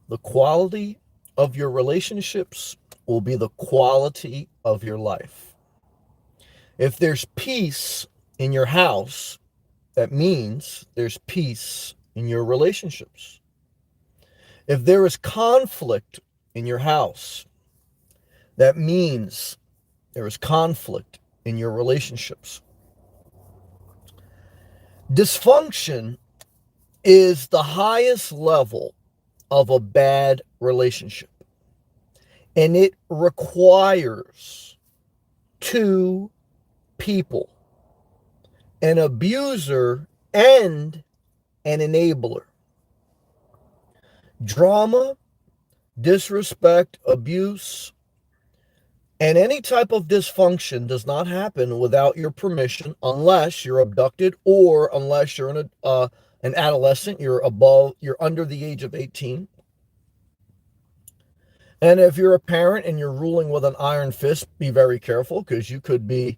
The quality of your relationships will be the quality of your life. If there's peace in your house, that means there's peace in your relationships. If there is conflict in your house, that means there is conflict in your relationships. Dysfunction is the highest level of a bad relationship, and it requires two people, an abuser and an enabler. Drama, disrespect, abuse, and any type of dysfunction does not happen without your permission unless you're abducted or unless you're an adolescent, you're under the age of 18. And if you're a parent and you're ruling with an iron fist, be very careful because you could be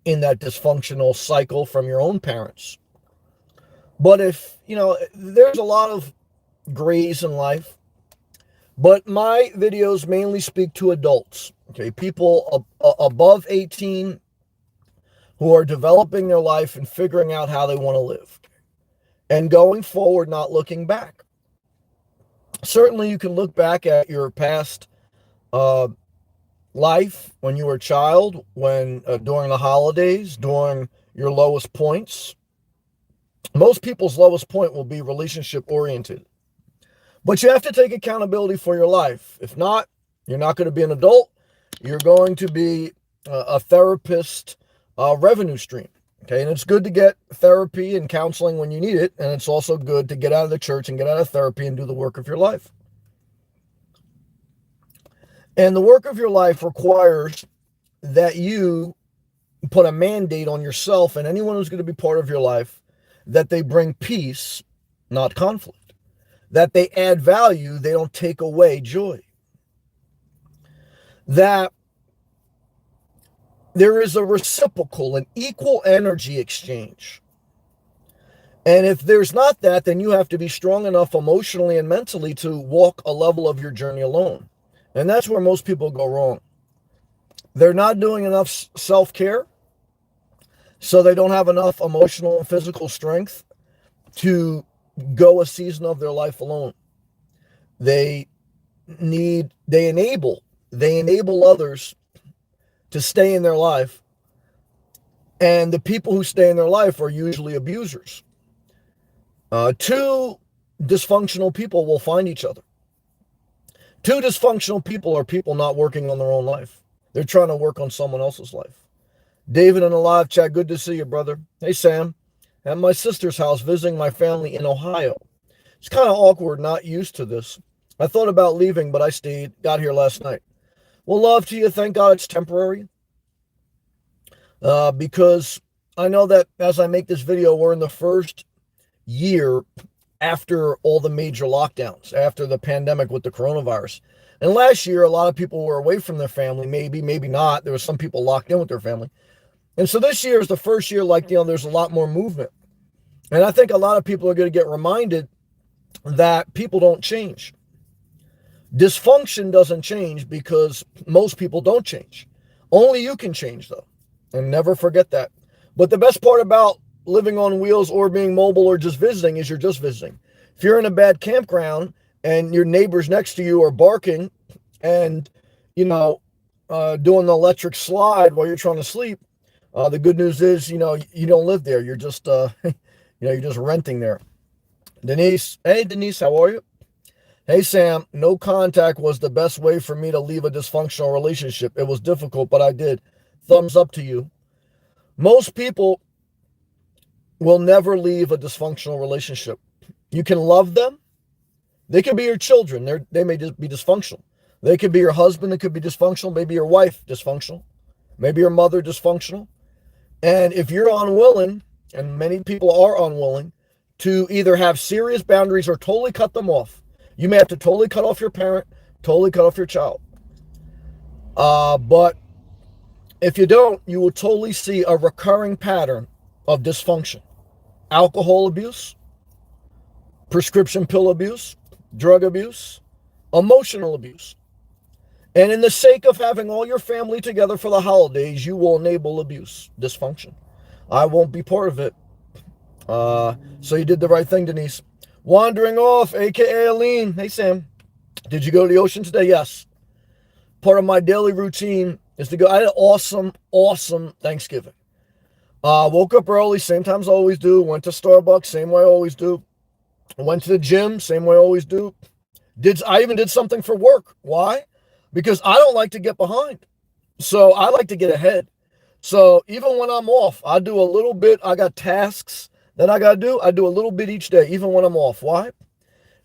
in that dysfunctional cycle from your own parents. But if, there's a lot of grays in life, but my videos mainly speak to adults, okay, people above 18 who are developing their life and figuring out how they want to live and going forward, not looking back. Certainly, you can look back at your past life when you were a child, when during the holidays, during your lowest points. Most people's lowest point will be relationship oriented. But you have to take accountability for your life. If not, you're not going to be an adult. You're going to be a therapist revenue stream. Okay, and it's good to get therapy and counseling when you need it. And it's also good to get out of the church and get out of therapy and do the work of your life. And the work of your life requires that you put a mandate on yourself and anyone who's going to be part of your life that they bring peace, not conflict. That they add value, they don't take away joy. That there is a reciprocal and equal energy exchange. And if there's not that, then you have to be strong enough emotionally and mentally to walk a level of your journey alone. And that's where most people go wrong. They're not doing enough self-care, so they don't have enough emotional and physical strength to go a season of their life alone. They enable others to stay in their life, and the people who stay in their life are usually abusers. Two dysfunctional people will find each other. Two dysfunctional people are people not working on their own life. They're trying to work on someone else's life. David in the live chat, good to see you, brother. Hey, Sam. At my sister's house visiting my family in Ohio. It's kind of awkward, not used to this. I thought about leaving, but I stayed, got here last night. Well, love to you. Thank God it's temporary. Because I know that as I make this video, we're in the first year after all the major lockdowns, after the pandemic with the coronavirus. And last year, a lot of people were away from their family, maybe not. There were some people locked in with their family. And so this year is the first year, there's a lot more movement. And I think a lot of people are going to get reminded that people don't change. Dysfunction doesn't change because most people don't change. Only you can change, though. And never forget that. But the best part about living on wheels or being mobile or just visiting is you're just visiting. If you're in a bad campground and your neighbors next to you are barking and, doing the electric slide while you're trying to sleep, the good news is, you don't live there. You're just, you're just renting there. Denise, hey, Denise, how are you? Hey, Sam, no contact was the best way for me to leave a dysfunctional relationship. It was difficult, but I did. Thumbs up to you. Most people will never leave a dysfunctional relationship. You can love them. They could be your children. They may just be dysfunctional. They could be your husband. It could be dysfunctional. Maybe your wife dysfunctional. Maybe your mother dysfunctional. And if you're unwilling, and many people are unwilling, to either have serious boundaries or totally cut them off, you may have to totally cut off your parent, totally cut off your child. But if you don't, you will totally see a recurring pattern of dysfunction. Alcohol abuse, prescription pill abuse, drug abuse, emotional abuse. And in the sake of having all your family together for the holidays, you will enable abuse, dysfunction. I won't be part of it. So you did the right thing, Denise. Wandering off, aka Aline. Hey, Sam. Did you go to the ocean today? Yes. Part of my daily routine is to go. I had an awesome Thanksgiving. Woke up early, same times I always do. Went to Starbucks, same way I always do. Went to the gym, same way I always do. I even did something for work. Why? Because I don't like to get behind. So I like to get ahead. So even when I'm off, I do a little bit. I got tasks that I got to do. I do a little bit each day, even when I'm off. Why?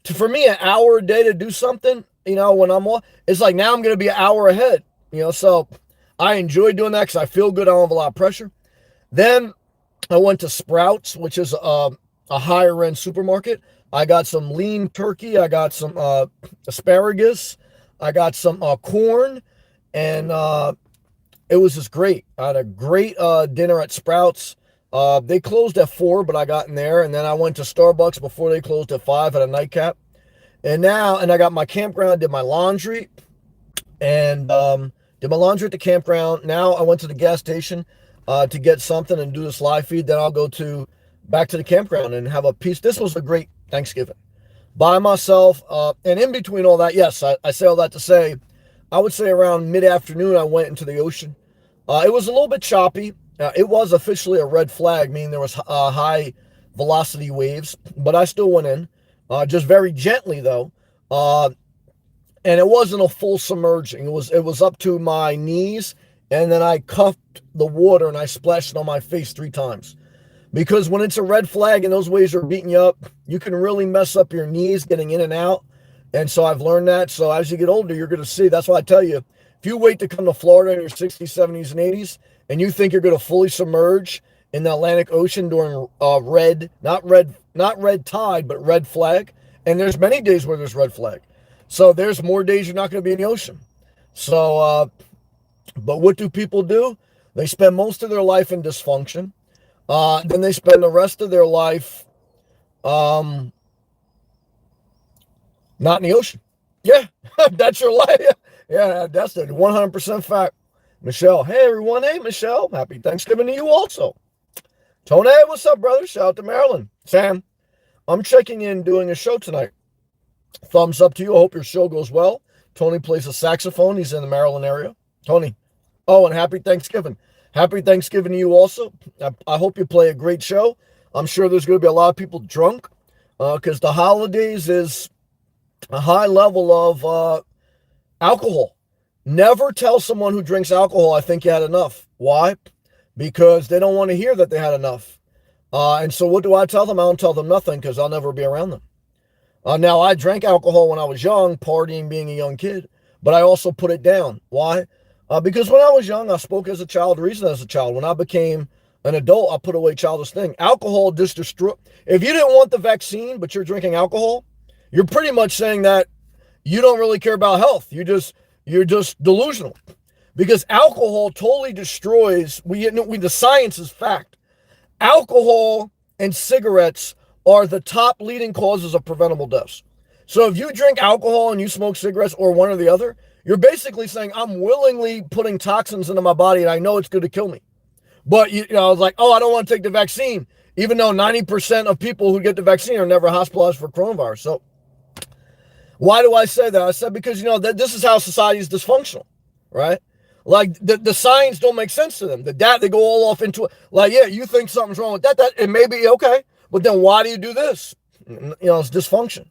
For me, an hour a day to do something, when I'm off, it's like now I'm going to be an hour ahead. So I enjoy doing that because I feel good. I don't have a lot of pressure. Then I went to Sprouts, which is a higher end supermarket. I got some lean turkey. I got some asparagus. I got some corn. And it was just great. I had a great dinner at Sprouts. They closed at 4, but I got in there. And then I went to Starbucks before they closed at 5 at a nightcap. And I got my campground, did my laundry. And did my laundry at the campground. Now I went to the gas station to get something and do this live feed. Then I'll go back to the campground and have a piece. This was a great Thanksgiving by myself. And in between all that, yes, I say all that to say, I would say around mid-afternoon, I went into the ocean. It was a little bit choppy. It was officially a red flag, meaning there was high velocity waves, but I still went in, just very gently though. And it wasn't a full submerging. It was up to my knees, and then I cuffed the water and I splashed it on my face 3 times. Because when it's a red flag and those waves are beating you up, you can really mess up your knees getting in and out. And so I've learned that. So as you get older, you're going to see. That's why I tell you, if you wait to come to Florida in your 60s, 70s, and 80s, and you think you're going to fully submerge in the Atlantic Ocean during not red tide, but red flag. And there's many days where there's red flag. So there's more days you're not going to be in the ocean. So, but what do people do? They spend most of their life in dysfunction. Then they spend the rest of their life not in the ocean. Yeah, that's your life. Yeah, that's the 100% fact. Michelle, hey everyone. Hey Michelle, happy Thanksgiving to you also. Tony, what's up, brother? Shout out to Maryland. Sam, I'm checking in doing a show tonight. Thumbs up to you. I hope your show goes well. Tony plays a saxophone. He's in the Maryland area. Tony. Oh, and happy Thanksgiving. Happy Thanksgiving to you also. I hope you play a great show. I'm sure there's going to be a lot of people drunk because the holidays is a high level of alcohol. Never tell someone who drinks alcohol, I think you had enough. Why? Because they don't want to hear that they had enough. And so what do I tell them? I don't tell them nothing because I'll never be around them. Now, I drank alcohol when I was young, partying, being a young kid, but I also put it down. Why? Because when I was young, I spoke as a child, reasoned as a child. When I became an adult, I put away childish thing. Alcohol just destroy. If you didn't want the vaccine, but you're drinking alcohol, you're pretty much saying that you don't really care about health. You're just delusional. Because alcohol totally destroys, the science is fact. Alcohol and cigarettes are the top leading causes of preventable deaths. So if you drink alcohol and you smoke cigarettes or one or the other, you're basically saying, I'm willingly putting toxins into my body and I know it's going to kill me. But, I was like, I don't want to take the vaccine, even though 90% of people who get the vaccine are never hospitalized for coronavirus. So why do I say that? I said, because, this is how society is dysfunctional, right? Like the science don't make sense to them. They go all off into it. Like, yeah, you think something's wrong with that. It may be okay. But then why do you do this? It's dysfunction.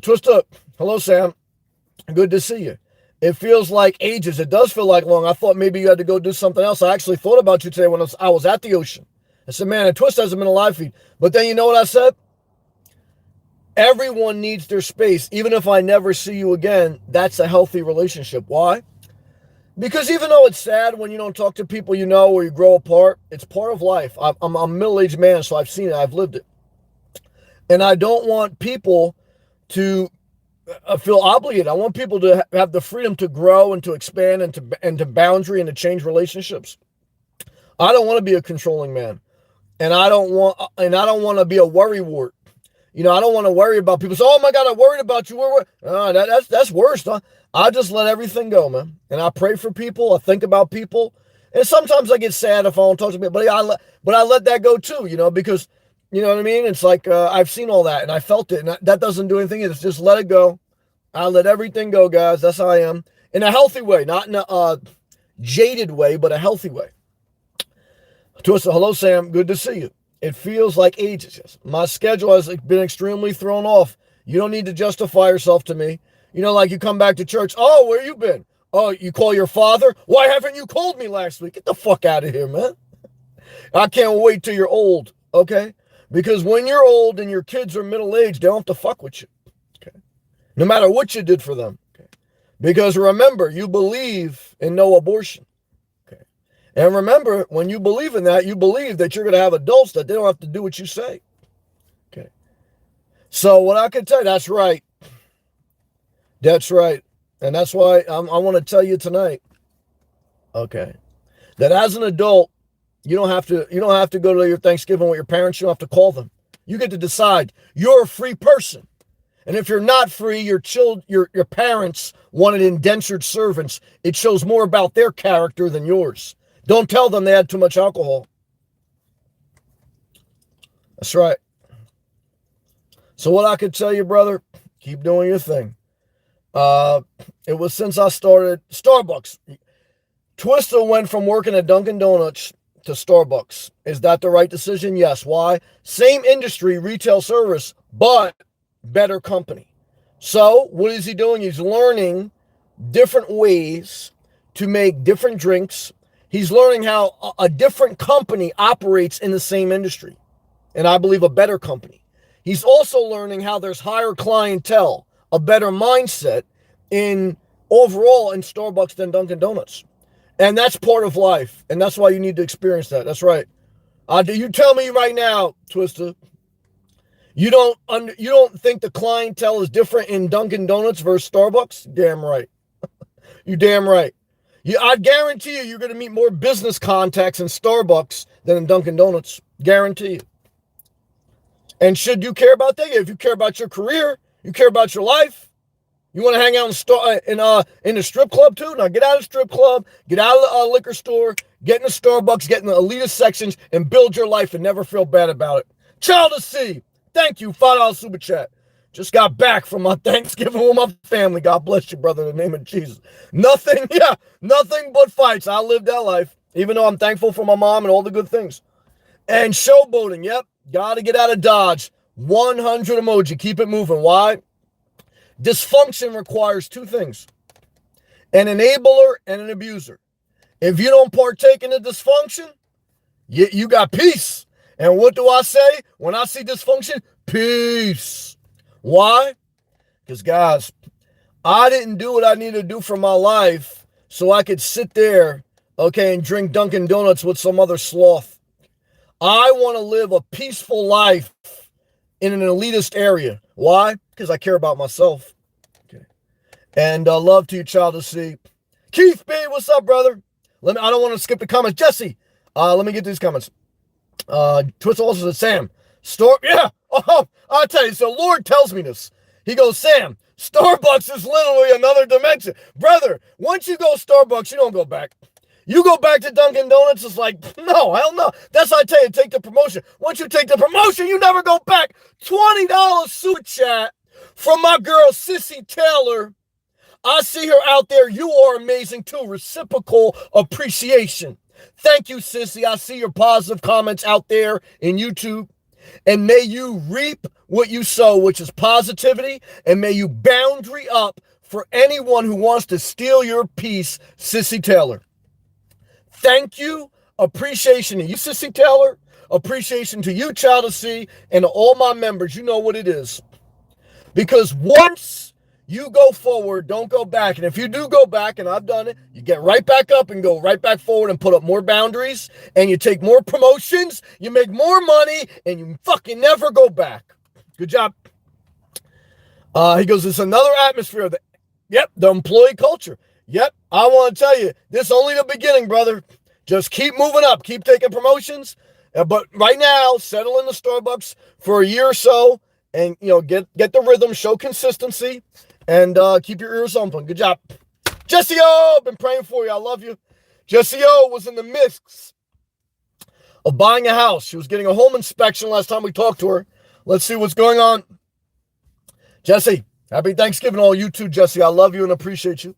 Twist up. Hello, Sam. Good to see you. It feels like ages. It does feel like long. I thought maybe you had to go do something else. I actually thought about you today when I was at the ocean. I said, man, a twist hasn't been a live feed. But then you know what I said? Everyone needs their space. Even if I never see you again, that's a healthy relationship. Why? Because even though it's sad when you don't talk to people you know or you grow apart, it's part of life. I'm a middle-aged man, so I've seen it. I've lived it. And I don't want people to feel obligated. I want people to have the freedom to grow and to expand and to boundary and to change relationships. I don't want to be a controlling man. And I don't want to be a worrywart. I don't want to worry about people. So, oh my God, I worried about you. That's worse. Huh? I just let everything go, man. And I pray for people. I think about people. And sometimes I get sad if I don't talk to people. But I let that go too, because, you know what I mean? It's like I've seen all that and I felt it. And that doesn't do anything. It's just let it go. I let everything go, guys. That's how I am. In a healthy way, not in a jaded way, but a healthy way. Twister, hello, Sam. Good to see you. It feels like ages. My schedule has been extremely thrown off. You don't need to justify yourself to me. Like you come back to church. Oh, where you been? Oh, you call your father? Why haven't you called me last week? Get the fuck out of here, man. I can't wait till you're old, okay? Because when you're old and your kids are middle-aged, they don't have to fuck with you, okay? No matter what you did for them, okay? Because remember, you believe in no abortion. And remember, when you believe in that, you believe that you're going to have adults that they don't have to do what you say. Okay. So what I can tell you, that's right. That's right. And that's why I want to tell you tonight, okay, that as an adult, you don't have to go to your Thanksgiving with your parents. You don't have to call them. You get to decide. You're a free person. And if you're not free, your parents wanted indentured servants. It shows more about their character than yours. Don't tell them they had too much alcohol. That's right. So what I could tell you, brother, keep doing your thing. It was since I started Starbucks. Twister went from working at Dunkin' Donuts to Starbucks. Is that the right decision? Yes. Why? Same industry, retail service, but better company. So what is he doing? He's learning different ways to make different drinks. He's learning how a different company operates in the same industry, and I believe a better company. He's also learning how there's higher clientele, a better mindset overall in Starbucks than Dunkin' Donuts. And that's part of life, and that's why you need to experience that. That's right. You tell me right now, Twister, you don't think the clientele is different in Dunkin' Donuts versus Starbucks? Damn right. You damn right. I guarantee you're going to meet more business contacts in Starbucks than in Dunkin' Donuts. Guarantee you. And should you care about that? If you care about your career, you care about your life, you want to hang out in the strip club too? Now get out of the strip club, get out of the liquor store, get in the Starbucks, get in the elitist sections, and build your life and never feel bad about it. Child of C, thank you. $5 super chat. Just got back from my Thanksgiving with my family. God bless you, brother, in the name of Jesus. Nothing but fights. I lived that life, even though I'm thankful for my mom and all the good things. And showboating, yep. Got to get out of Dodge. 100 emoji. Keep it moving. Why? Dysfunction requires two things. An enabler and an abuser. If you don't partake in the dysfunction, you got peace. And what do I say when I see dysfunction? Peace. Why? Because, guys, I didn't do what I needed to do for my life so I could sit there, okay, and drink Dunkin' Donuts with some other sloth. I want to live a peaceful life in an elitist area. Why? Because I care about myself. Okay. And love to you, child to see. Keith B, what's up, brother? I don't want to skip the comments. Jesse, let me get these comments. Twister also said, Sam, yeah. Oh, I'll tell you. So Lord tells me this. He goes, Sam, Starbucks is literally another dimension. Brother, once you go Starbucks, you don't go back. You go back to Dunkin' Donuts, it's like, no, hell no. That's why I tell you, take the promotion. Once you take the promotion, you never go back. $20 super chat from my girl, Sissy Taylor. I see her out there. You are amazing too. Reciprocal appreciation. Thank you, Sissy. I see your positive comments out there in YouTube. And may you reap what you sow, which is positivity. And may you boundary up for anyone who wants to steal your peace, Sissy Taylor. Thank you. Appreciation to you, Sissy Taylor. Appreciation to you, Child of C, and to all my members. You know what it is. Because once you go forward, don't go back. And if you do go back, and I've done it, you get right back up and go right back forward and put up more boundaries, and you take more promotions, you make more money, and you fucking never go back. Good job. He goes, it's another atmosphere. The employee culture. Yep, I want to tell you, this is only the beginning, brother. Just keep moving up. Keep taking promotions. But right now, settle in the Starbucks for a year or so. and get the rhythm, show consistency, and keep your ears open. Good job. Jessie O, been praying for you. I love you. Jessie O was in the midst of buying a house. She was getting a home inspection last time we talked to her. Let's see what's going on. Jessie, happy Thanksgiving all you too, Jessie. I love you and appreciate you.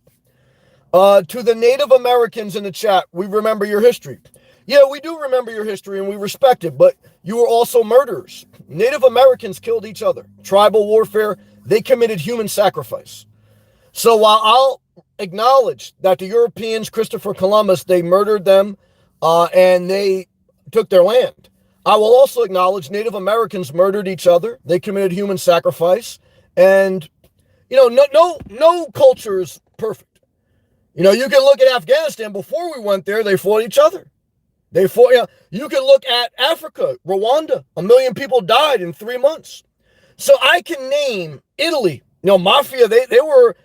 To the Native Americans in the chat, we remember your history. Yeah, we do remember your history and we respect it, but you were also murderers. Native Americans killed each other. Tribal warfare, they committed human sacrifice. So while I'll acknowledge that the Europeans, Christopher Columbus, they murdered them and they took their land, I will also acknowledge Native Americans murdered each other. They committed human sacrifice. And, no culture is perfect. You can look at Afghanistan. Before we went there, they fought each other. They fought, you can look at Africa, Rwanda. 1 million people died in 3 months. So I can name Italy. Mafia, they were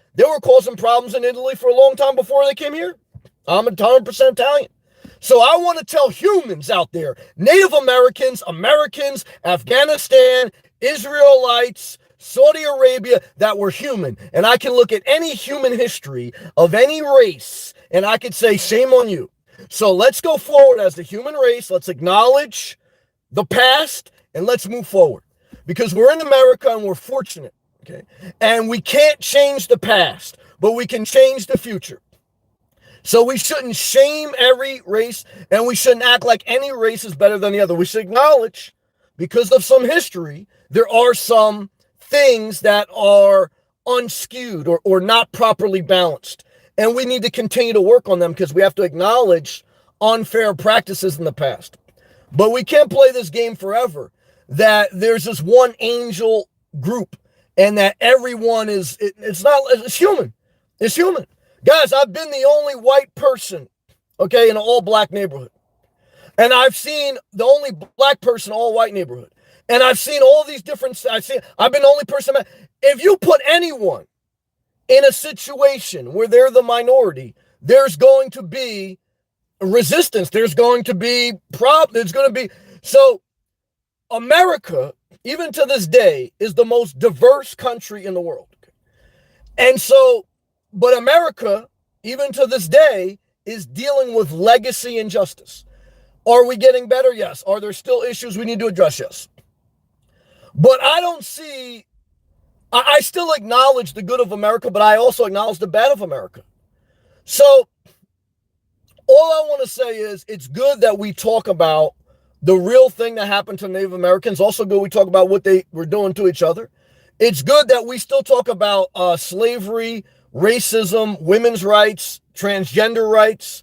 causing problems in Italy for a long time before they came here. I'm 100% Italian. So I want to tell humans out there, Native Americans, Afghanistan, Israelites, Saudi Arabia, that were human. And I can look at any human history of any race and I could say, shame on you. So let's go forward as the human race. Let's acknowledge the past and let's move forward. Because we're in America and we're fortunate, okay? And we can't change the past, but we can change the future. So we shouldn't shame every race and we shouldn't act like any race is better than the other. We should acknowledge, because of some history, there are some things that are unskewed or not properly balanced. And we need to continue to work on them because we have to acknowledge unfair practices in the past. But we can't play this game forever, that there's this one angel group and that everyone it's human. It's human. Guys, I've been the only white person, okay, in an all-black neighborhood. And I've seen the only black person in an all-white neighborhood. And I've seen all these different, I've been the only person. If you put anyone in a situation where they're the minority, there's going to be resistance. There's going to be so America, even to this day, is the most diverse country in the world. And so, but America, even to this day, is dealing with legacy injustice. Are we getting better? Yes. Are there still issues we need to address? Yes. But I don't see, I still acknowledge the good of America, but I also acknowledge the bad of America. So all I want to say is it's good that we talk about the real thing that happened to Native Americans. Also good we talk about what they were doing to each other. It's good that we still talk about slavery, racism, women's rights, transgender rights.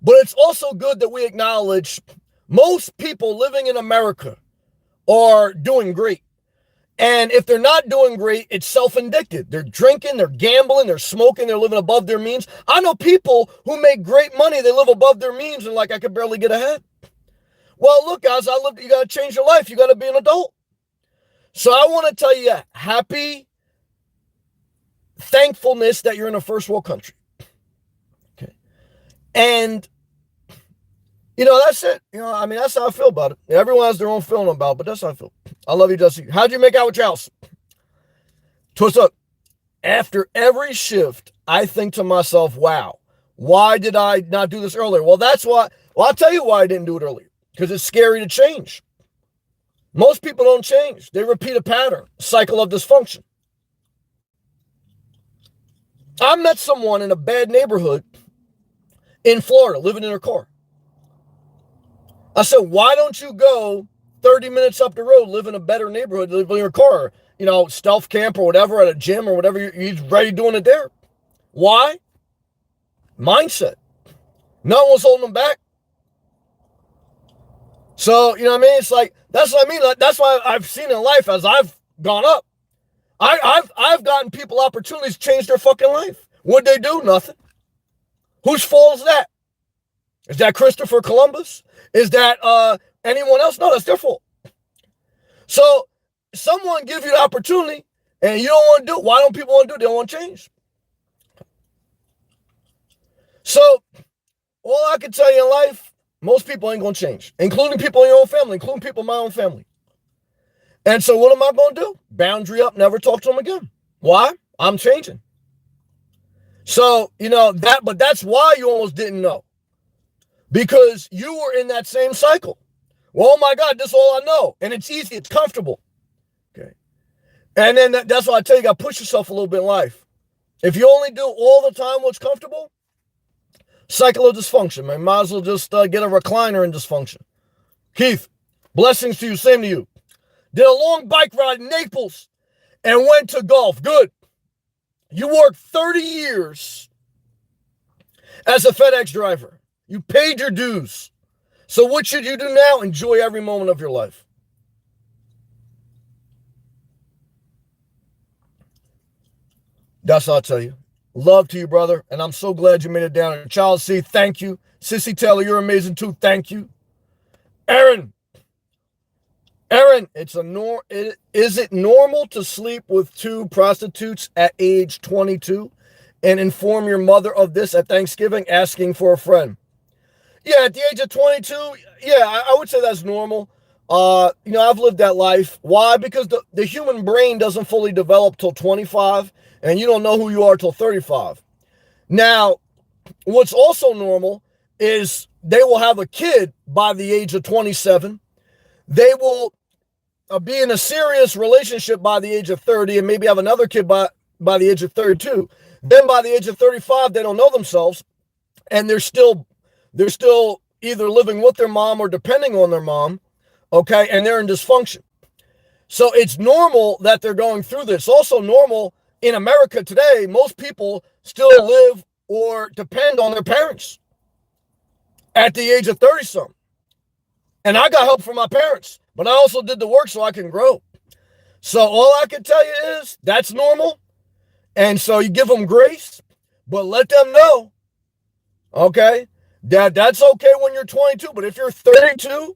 But it's also good that we acknowledge most people living in America are doing great. And if they're not doing great, it's self-inflicted. They're drinking, they're gambling, they're smoking, they're living above their means. I know people who make great money, they live above their means and I could barely get ahead. Well, look, guys, you got to change your life. You got to be an adult. So I want to tell you, happy thankfulness that you're in a first world country. Okay. And, that's it. That's how I feel about it. Everyone has their own feeling about it, but that's how I feel. I love you, Jesse. How'd you make out with your house? Twist up. After every shift, I think to myself, wow, why did I not do this earlier? Well, that's why. Well, I'll tell you why I didn't do it earlier. Because it's scary to change. Most people don't change. They repeat a pattern, cycle of dysfunction. I met someone in a bad neighborhood in Florida, living in her car. I said, why don't you go 30 minutes up the road, live in a better neighborhood, live in your car, stealth camp or whatever, at a gym or whatever, you're ready doing it there. Why? Mindset. No one was holding them back. So, it's like, that's what I mean. That's why I've seen in life as I've gone up. I've gotten people opportunities to change their fucking life. What'd they do? Nothing. Whose fault is that? Is that Christopher Columbus? Is that anyone else? No, that's their fault. So someone gives you the opportunity and you don't want to do it. Why don't people want to do it? They don't want to change. So all I can tell you in life, most people ain't going to change, including people in your own family, including people in my own family. And so what am I going to do? Boundary up, never talk to them again. Why? I'm changing. So, but that's why you almost didn't know. Because you were in that same cycle. Well, oh my God, this is all I know. And it's easy, it's comfortable. Okay. And then that's why I tell you, you got to push yourself a little bit in life. If you only do all the time what's comfortable, cycle of dysfunction, man. Might as well just get a recliner in dysfunction. Keith, blessings to you, same to you. Did a long bike ride in Naples and went to golf. Good. You worked 30 years as a FedEx driver. You paid your dues. So what should you do now? Enjoy every moment of your life. That's what I'll tell you. Love to you, brother. And I'm so glad you made it down. And Charles C., thank you. Sissy Taylor, you're amazing too. Thank you. Aaron, is it normal to sleep with 2 prostitutes at age 22 and inform your mother of this at Thanksgiving, asking for a friend? Yeah, at the age of 22, yeah, I would say that's normal. I've lived that life. Why? Because the human brain doesn't fully develop till 25, and you don't know who you are till 35. Now, what's also normal is they will have a kid by the age of 27. They will be in a serious relationship by the age of 30 and maybe have another kid by the age of 32. Then by the age of 35, they don't know themselves, and they're still either living with their mom or depending on their mom, okay, and they're in dysfunction. So it's normal that they're going through this. Also normal in America today, most people still live or depend on their parents at the age of 30-something. And I got help from my parents, but I also did the work so I can grow. So all I can tell you is that's normal. And so you give them grace, but let them know, okay, that's okay when you're 22. But if you're 32,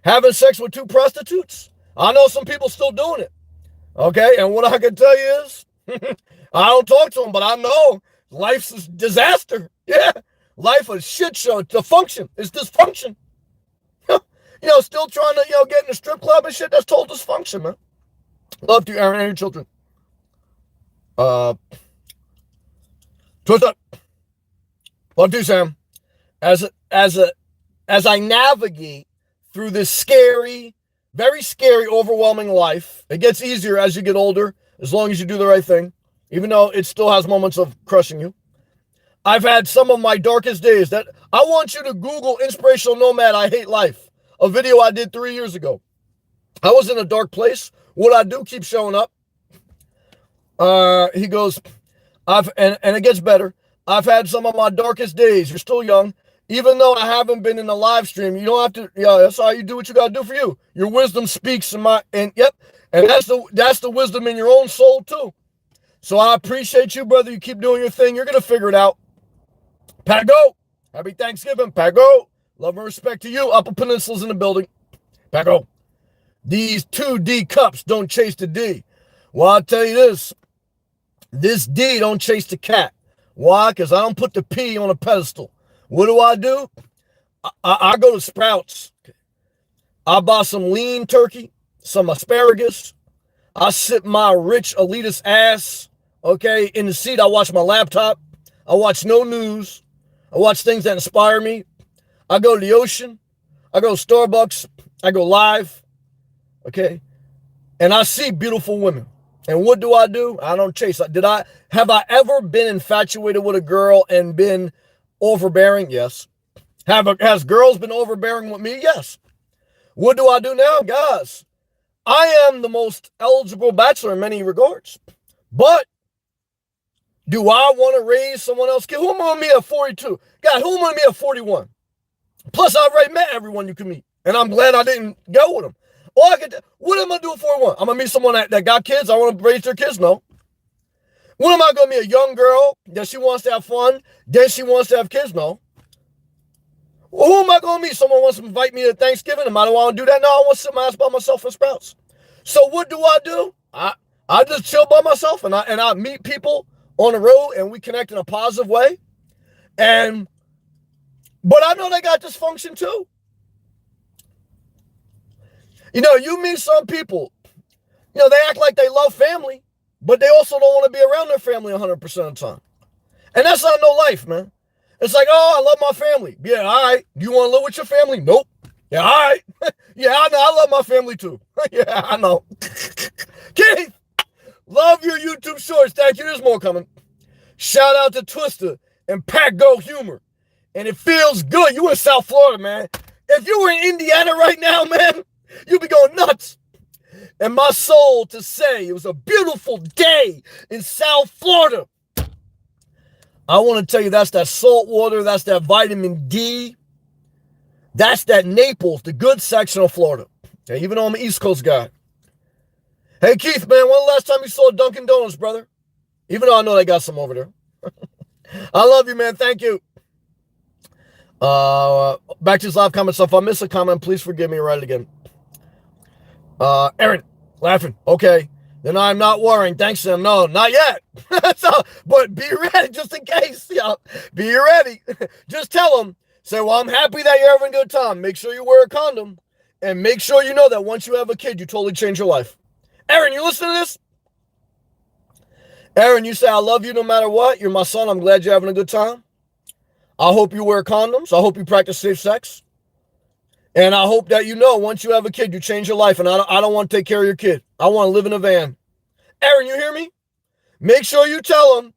having sex with 2 prostitutes, I know some people still doing it, okay? And what I can tell you is, I don't talk to them, but I know life's a disaster. Yeah, life a shit show. It's dysfunction. It's dysfunction. Still trying to, get in a strip club and shit. That's total dysfunction, man. Love to you, Aaron, and your children. Twist up. Love to you, Sam. As I navigate through this scary, very scary, overwhelming life, it gets easier as you get older, as long as you do the right thing, even though it still has moments of crushing you. I've had some of my darkest days. That I want you to Google Inspirational Nomad, I Hate Life, a video I did 3 years ago. I was in a dark place. What I do keeps showing up. He goes, and it gets better. I've had some of my darkest days. You're still young. Even though I haven't been in a live stream, you don't have to, that's how you do what you got to do for you. Your wisdom speaks and that's the wisdom in your own soul too. So I appreciate you, brother. You keep doing your thing. You're going to figure it out. Pago. Happy Thanksgiving. Pago. Love and respect to you. Upper Peninsula's in the building. Pago. These 2D cups don't chase the D. Well, I'll tell you this D don't chase the cat. Why? Because I don't put the P on a pedestal. What do? I go to Sprouts. I buy some lean turkey, some asparagus. I sit my rich elitist ass, okay, in the seat. I watch my laptop. I watch no news. I watch things that inspire me. I go to the ocean. I go to Starbucks. I go live, okay, and I see beautiful women. And what do? I don't chase. Have I ever been infatuated with a girl and been overbearing? Yes. Has girls been overbearing with me? Yes. What do I do now? Guys, I am the most eligible bachelor in many regards. But do I want to raise someone else's kid? Who am I going to meet at 42? God, who am I going to meet at 41? Plus, I've already met everyone you can meet. And I'm glad I didn't go with them. What am I doing for one? I'm going to meet someone that got kids. I want to raise their kids? No. What am I going to meet? A young girl that she wants to have fun, then she wants to have kids? No. Well, who am I going to meet? Someone wants to invite me to Thanksgiving. Am I the one to do that? No, I want to sit my ass by myself in Sprouts. So what do? I just chill by myself and I meet people on the road and we connect in a positive way. But I know they got dysfunction too. You meet some people They act like they love family, but they also don't want to be around their family 100% of the time. And that's not no life, man. It's like, oh, I love my family. Yeah, all right. Do you want to live with your family? Nope. Yeah, all right. Yeah, I know. I love my family too. Yeah, I know. Keith, love your YouTube shorts. Thank you. There's more coming. Shout out to Twister and Pack Go Humor. And it feels good. You in South Florida, man. If you were in Indiana right now, man, you'd be going nuts. And my soul to say it was a beautiful day in South Florida. I want to tell you, that's that salt water, that's that vitamin D, that's that Naples, the good section of Florida. Okay, even though I'm an East Coast guy. Hey, Keith, man, when the last time you saw Dunkin' Donuts, brother? Even though I know they got some over there. I love you, man. Thank you. Back to this live comment stuff. If I miss a comment, please forgive me. Write it again. Aaron, laughing. Okay. Then I'm not worrying. Thanks, Sam. No, not yet. But be ready just in case. Be ready. Just tell them. Say, well, I'm happy that you're having a good time. Make sure you wear a condom. And make sure you know that once you have a kid, you totally change your life. Aaron, you listen to this? Aaron, you say, I love you no matter what. You're my son. I'm glad you're having a good time. I hope you wear condoms. I hope you practice safe sex. And I hope that you know once you have a kid, you change your life. And I don't want to take care of your kid. I want to live in a van. Aaron, you hear me? Make sure you tell him,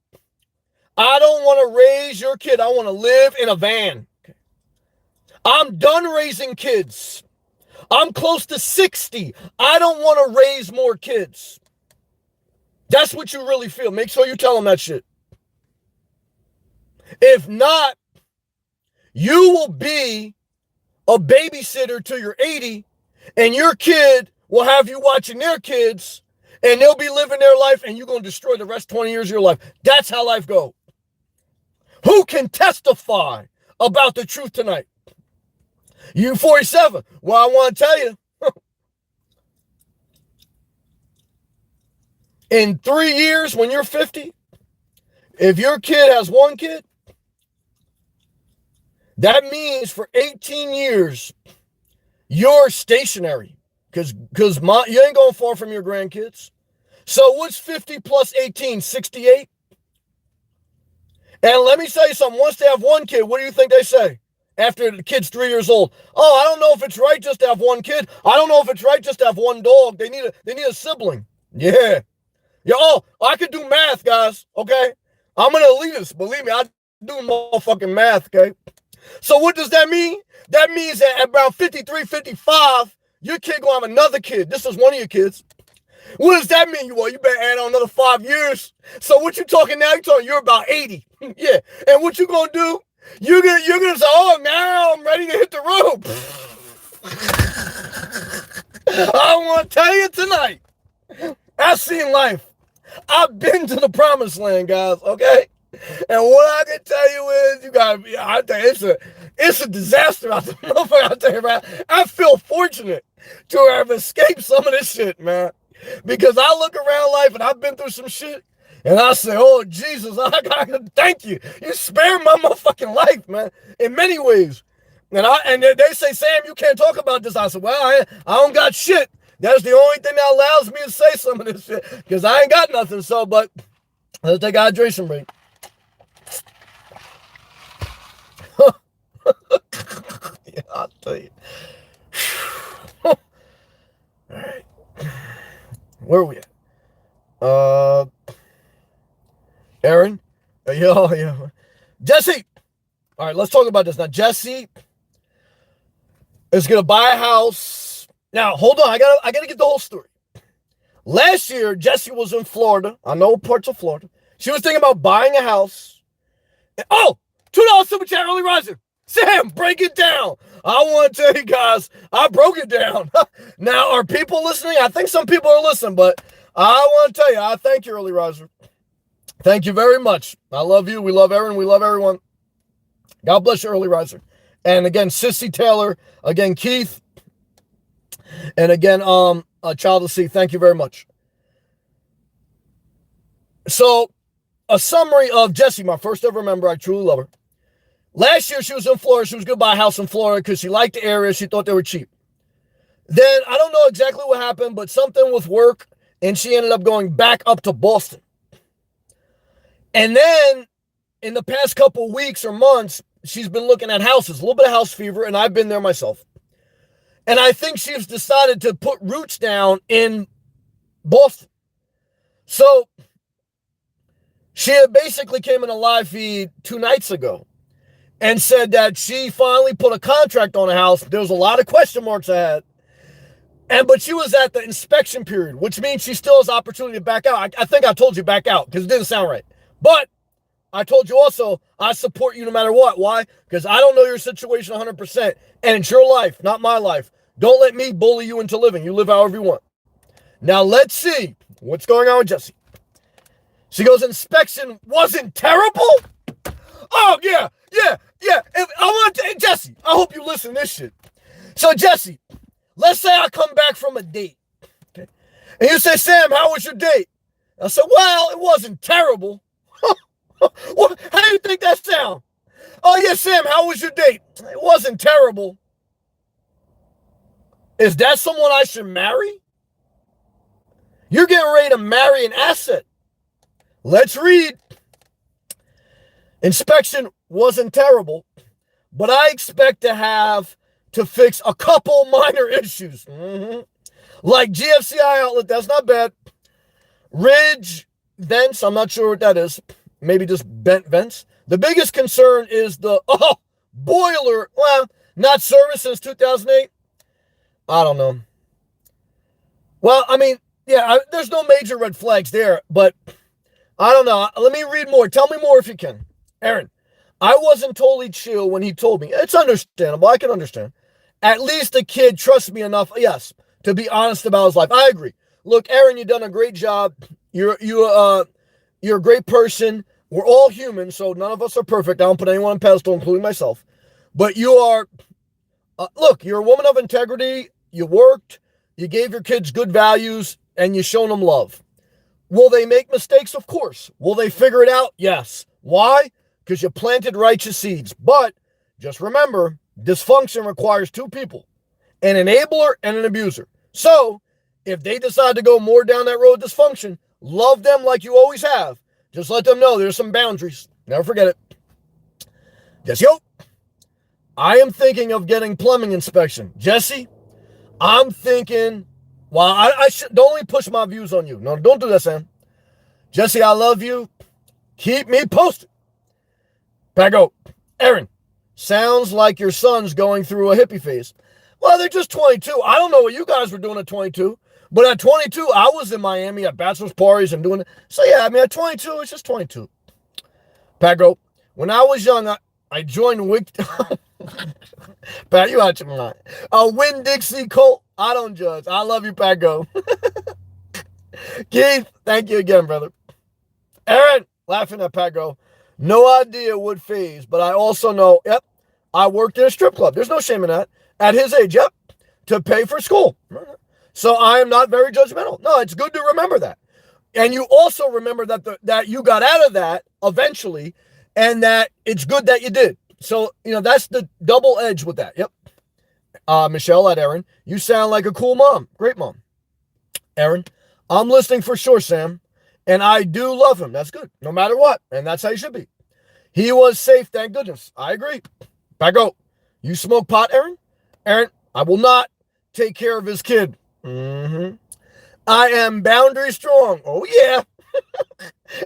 I don't want to raise your kid. I want to live in a van. I'm done raising kids. I'm close to 60. I don't want to raise more kids. That's what you really feel. Make sure you tell him that shit. If not, you will be a babysitter till you're 80, and your kid will have you watching their kids, and they'll be living their life, and you're going to destroy the rest 20 years of your life. That's how life goes. Who can testify about the truth tonight? You 47. Well, I want to tell you, in 3 years, when you're 50, if your kid has one kid, that means for 18 years, you're stationary because you ain't going far from your grandkids. So what's 50 plus 18? 68? And let me tell you something. Once they have one kid, what do you think they say? After the kid's 3 years old. Oh, I don't know if it's right just to have one kid. I don't know if it's right just to have one dog. They need a sibling. Yeah. Yeah. Oh, I could do math, guys. Okay. I'm an elitist. Believe me, I do motherfucking math. Okay. So what does that mean? That means that at around 53, 55, your kid gonna have another kid. This is one of your kids. What does that mean? Well, you better add on another 5 years. So what you talking now? You're about 80. Yeah. And what you gonna do? You're gonna say, oh, now I'm ready to hit the road. I want to tell you tonight, I've seen life. I've been to the promised land, guys, okay? And what I can tell you is, you gotta be, I think it's a disaster out there, motherfucker. I tell you, man, I feel fortunate to have escaped some of this shit, man. Because I look around life and I've been through some shit, and I say, oh, Jesus, I gotta thank you. You spared my motherfucking life, man, in many ways. And they say, Sam, you can't talk about this. I said, well, I don't got shit. That's the only thing that allows me to say some of this shit, because I ain't got nothing. So, but let's take a hydration break. Yeah, I'll tell you. All right. Where are we at? Aaron? Yeah. Jesse! All right, let's talk about this now. Jesse is going to buy a house. Now, hold on. I gotta get the whole story. Last year, Jesse was in Florida. I know parts of Florida. She was thinking about buying a house. And, oh, $2 super chat early rising. Sam, break it down. I want to tell you guys, I broke it down. Now, are people listening? I think some people are listening, but I want to tell you, I thank you, early riser. Thank you very much. I love you. We love Aaron. We love everyone. God bless you, early riser. And again, Sissy Taylor. Again, Keith. And again, Child of Sea. Thank you very much. So, a summary of Jessie, my first ever member. I truly love her. Last year, she was in Florida. She was going to buy a house in Florida because she liked the area. She thought they were cheap. Then, I don't know exactly what happened, but something with work and she ended up going back up to Boston. And then in the past couple of weeks or months, she's been looking at houses, a little bit of house fever, and I've been there myself. And I think she's decided to put roots down in Boston. So she basically came in a live feed 2 nights ago and said that she finally put a contract on a house. There was a lot of question marks ahead. But she was at the inspection period, which means she still has opportunity to back out. I think I told you back out because it didn't sound right. But I told you also, I support you no matter what. Why? Because I don't know your situation 100%. And it's your life, not my life. Don't let me bully you into living. You live however you want. Now let's see what's going on with Jessie. She goes, inspection wasn't terrible? Oh, yeah. Jessie, I hope you listen to this shit. So, Jessie, let's say I come back from a date. Okay. And you say, Sam, how was your date? I said, well, it wasn't terrible. How do you think that sounds? Oh, yeah, Sam, how was your date? It wasn't terrible. Is that someone I should marry? You're getting ready to marry an asset. Let's read. Inspection wasn't terrible, but I expect to have to fix a couple minor issues. Like GFCI outlet, that's not bad. Ridge vents, I'm not sure what that is. Maybe just bent vents. The biggest concern is the boiler. Well, not serviced since 2008. I don't know. Well, I mean, yeah, there's no major red flags there, but I don't know. Let me read more. Tell me more if you can. Aaron, I wasn't totally chill when he told me. It's understandable. I can understand. At least the kid trusts me enough, yes, to be honest about his life. I agree. Look, Aaron, you've done a great job. You're a great person. We're all human, so none of us are perfect. I don't put anyone on a pedestal, including myself. But you are, look, you're a woman of integrity. You worked. You gave your kids good values, and you shown them love. Will they make mistakes? Of course. Will they figure it out? Yes. Why? Because you planted righteous seeds. But just remember, dysfunction requires 2 people, an enabler and an abuser. So if they decide to go more down that road of dysfunction, love them like you always have. Just let them know there's some boundaries. Never forget it. Jesse, I am thinking of getting plumbing inspection. Jesse, I'm thinking, well, I should, don't let me push my views on you. No, don't do that, Sam. Jesse, I love you. Keep me posted. Pago, Aaron, sounds like your son's going through a hippie phase. Well, they're just 22. I don't know what you guys were doing at 22. But at 22, I was in Miami at bachelor's parties and doing it. So, yeah, I mean, at 22, it's just 22. Pago, when I was young, I joined Pat, you out your mind. Winn-Dixie Colt. I don't judge. I love you, Pago. Keith, thank you again, brother. Aaron, laughing at Pago. No idea what phase, but I also know, yep, I worked in a strip club. There's no shame in that. At his age, yep, to pay for school. So I am not very judgmental. No, it's good to remember that. And you also remember that you got out of that eventually, and that it's good that you did. So, that's the double edge with that. Yep. Michelle at Aaron, you sound like a cool mom. Great mom. Aaron, I'm listening for sure, Sam. And I do love him. That's good. No matter what. And that's how you should be. He was safe, thank goodness. I agree. Pago, you smoke pot, Aaron? Aaron, I will not take care of his kid. I am boundary strong. Oh, yeah.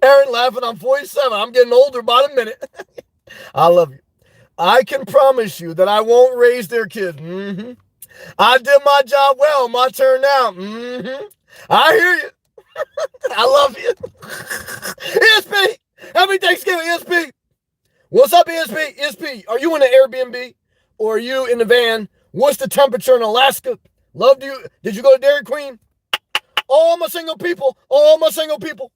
Aaron laughing, I'm 47. I'm getting older by the minute. I love you. I can promise you that I won't raise their kids. I did my job well. My turn now. I hear you. I love you. ESP. Happy Thanksgiving, ESP. What's up, ESP? ESP, are you in an Airbnb or are you in the van? What's the temperature in Alaska? Loved you. Did you go to Dairy Queen? All my single people. All my single people.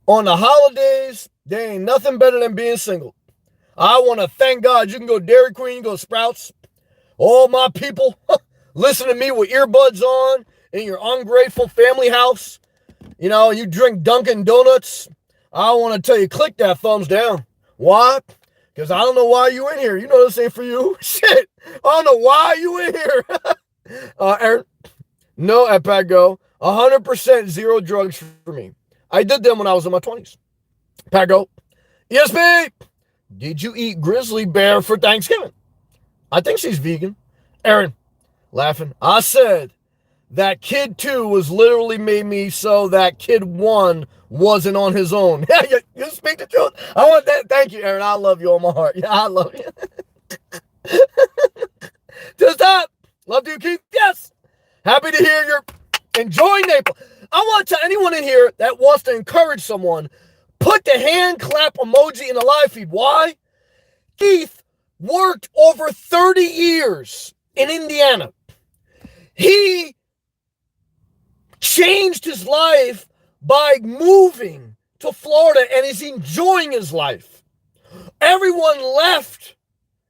On the holidays, there ain't nothing better than being single. I want to thank God you can go Dairy Queen, go Sprouts. All my people, listen to me with earbuds on in your ungrateful family house. You drink Dunkin' Donuts. I want to tell you, click that thumbs down. Why? Because I don't know why you in here. You know this ain't for you. Shit. I don't know why you in here. Aaron, no, at Pago. 100% zero drugs for me. I did them when I was in my 20s. Pago, yes, babe. Did you eat grizzly bear for Thanksgiving? I think she's vegan. Aaron, laughing. I said that kid 2 was literally made me so that kid 1 wasn't on his own. Yeah, you speak the truth. I want that. Thank you, Aaron. I love you on my heart. Yeah, I love you. Just that. Love you, Keith. Yes. Happy to hear you're enjoying Naples. I want to tell anyone in here that wants to encourage someone, put the hand clap emoji in the live feed. Why? Keith worked over 30 years in Indiana. He changed his life by moving to Florida and is enjoying his life. Everyone left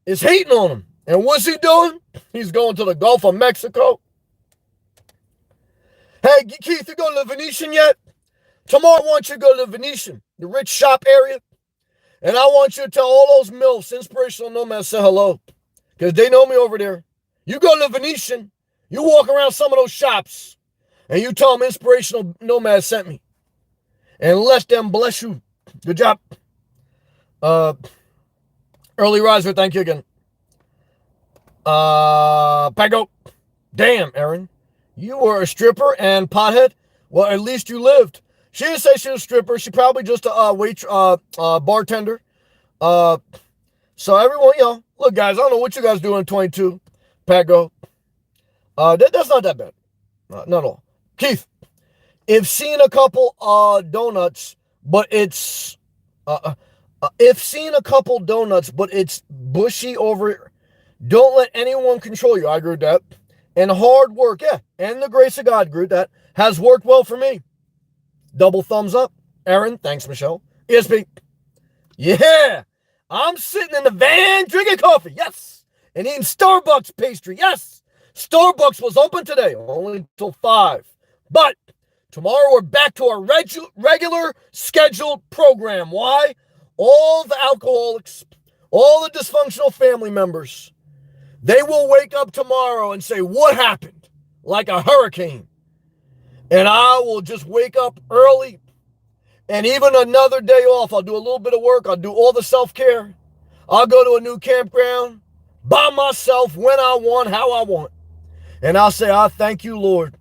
is hating on him. And what's he doing? He's going to the Gulf of Mexico. Hey, Keith, you going to the Venetian yet? Tomorrow I want you to go to the Venetian, the rich shop area. And I want you to tell all those MILFs, inspirational nomads, say hello. Because they know me over there. You go to the Venetian, you walk around some of those shops, and you tell them inspirational nomads sent me. And let them bless you. Good job. Early riser, thank you again. Pago. Damn, Aaron. You were a stripper and pothead? Well, at least you lived. She didn't say she was a stripper. She probably just a bartender. So everyone, look, guys, I don't know what you guys do in 22. Pago. That's not that bad. Not at all. Keith, if seeing a couple donuts, but it's bushy over, don't let anyone control you. I agree with that. And hard work, yeah, and the grace of God, agree with that, has worked well for me. Double thumbs up. Aaron, thanks, Michelle. ESP. Yeah, I'm sitting in the van drinking coffee, yes, and eating Starbucks pastry, yes. Starbucks was open today, only until 5. But tomorrow we're back to our regular scheduled program. Why? All the alcoholics, all the dysfunctional family members, they will wake up tomorrow and say, what happened? Like a hurricane. And I will just wake up early. And even another day off, I'll do a little bit of work. I'll do all the self-care. I'll go to a new campground by myself when I want, how I want. And I'll say, I thank you, Lord,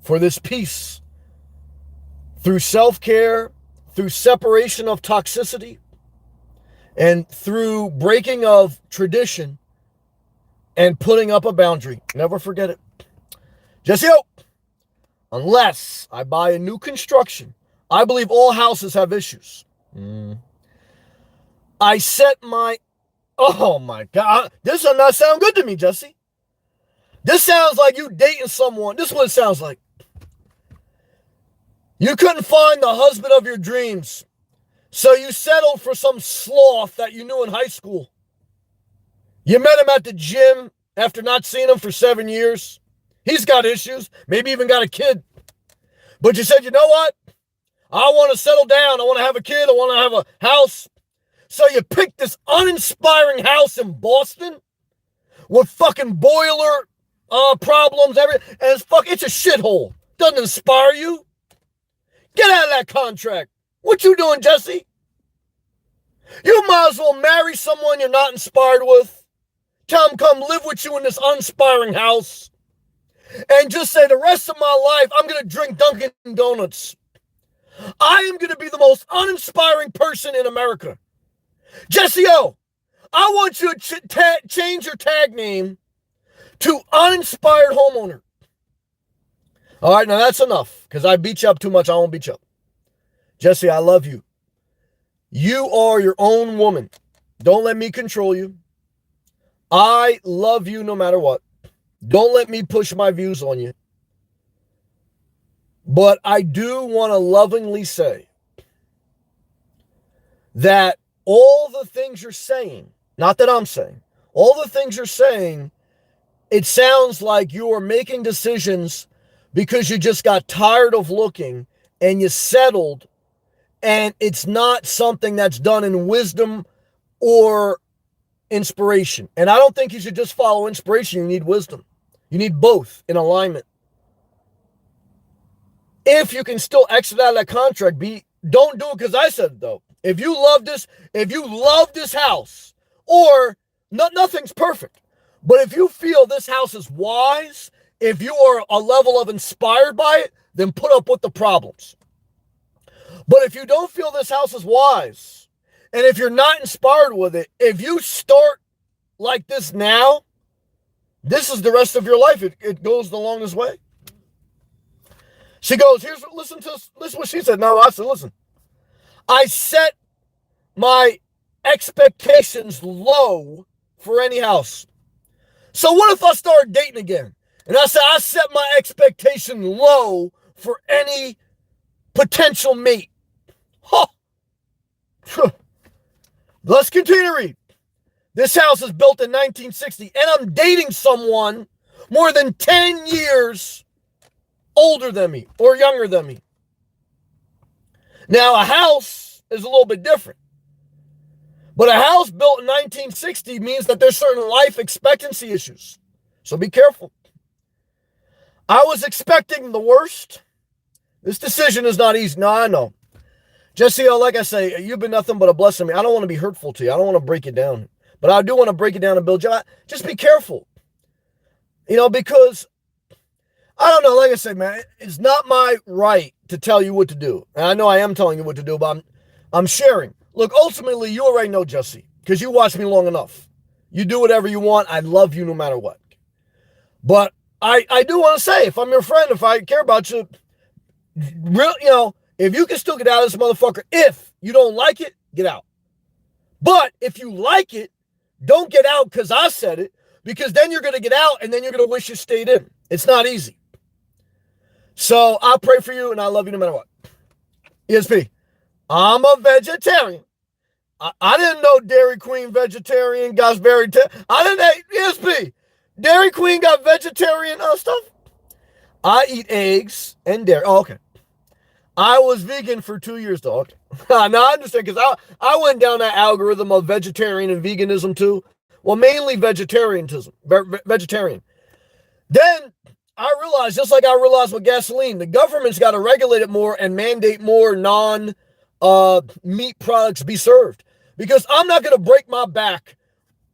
for this peace. Through self-care, through separation of toxicity, and through breaking of tradition, and putting up a boundary. Never forget it. Jesse O. Unless I buy a new construction, I believe all houses have issues. I set my... Oh, my God. This does not sound good to me, Jesse. This sounds like you dating someone. This is what it sounds like. You couldn't find the husband of your dreams, so you settled for some sloth that you knew in high school. You met him at the gym after not seeing him for 7 years. He's got issues, maybe even got a kid. But you said, you know what? I want to settle down. I want to have a kid. I want to have a house. So you picked this uninspiring house in Boston with fucking boiler problems, everything. And it's a shithole. Doesn't inspire you. Get out of that contract. What you doing, Jesse? You might as well marry someone you're not inspired with. Tell him come live with you in this uninspiring house. And just say the rest of my life, I'm going to drink Dunkin' Donuts. I am going to be the most uninspiring person in America. Jesse O, I want you to change your tag name to uninspired homeowner. All right, now that's enough, because I beat you up too much. I won't beat you up. Jesse, I love you. You are your own woman. Don't let me control you. I love you no matter what. Don't let me push my views on you. But I do want to lovingly say that all the things you're saying, not that I'm saying, all the things you're saying, it sounds like you are making decisions because you just got tired of looking and you settled, and it's not something that's done in wisdom or inspiration. And I don't think you should just follow inspiration. You need wisdom. You need both in alignment. If you can still exit out of that contract, don't do it because I said it though. If you love this house, or nothing's perfect, but if you feel this house is wise, if you are a level of inspired by it, then put up with the problems. But if you don't feel this house is wise, and if you're not inspired with it, if you start like this now, this is the rest of your life. It goes the longest way. She goes, listen what she said. No, I said, listen, I set my expectations low for any house. So what if I start dating again? And I said, I set my expectation low for any potential mate. Huh. Let's continue to read. This house is built in 1960, and I'm dating someone more than 10 years older than me or younger than me. Now, a house is a little bit different. But a house built in 1960 means that there's certain life expectancy issues. So be careful. I was expecting the worst. This decision is not easy. No, I know. Jesse, like I say, you've been nothing but a blessing to me. I don't want to be hurtful to you. I don't want to break it down. But I do want to break it down and build you. Just be careful. Because, I don't know, like I said, man, it's not my right to tell you what to do. And I know I am telling you what to do, but I'm sharing. Look, ultimately, you already know, Jesse, because you watched me long enough. You do whatever you want. I love you no matter what. But I do want to say, if I'm your friend, if I care about you, if you can still get out of this motherfucker, if you don't like it, get out. But if you like it, don't get out because I said it, because then you're going to get out and then you're going to wish you stayed in. It's not easy. So I pray for you and I love you no matter what. ESP, I'm a vegetarian. I didn't know Dairy Queen vegetarian got very... I didn't know... ESP, Dairy Queen got vegetarian stuff? I eat eggs and dairy. Oh, okay. I was vegan for 2 years, though. Okay. Now, I understand, because I went down that algorithm of vegetarian and veganism, too. Well, mainly vegetarianism. Vegetarian. Then I realized, just like I realized with gasoline, the government's got to regulate it more and mandate more non-meat products be served. Because I'm not going to break my back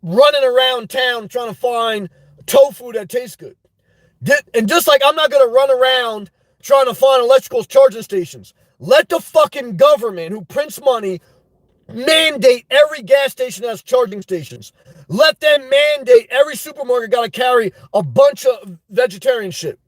running around town trying to find tofu that tastes good. And just like I'm not going to run around trying to find electrical charging stations. Let the fucking government who prints money mandate every gas station has charging stations. Let them mandate every supermarket got to carry a bunch of vegetarian shit.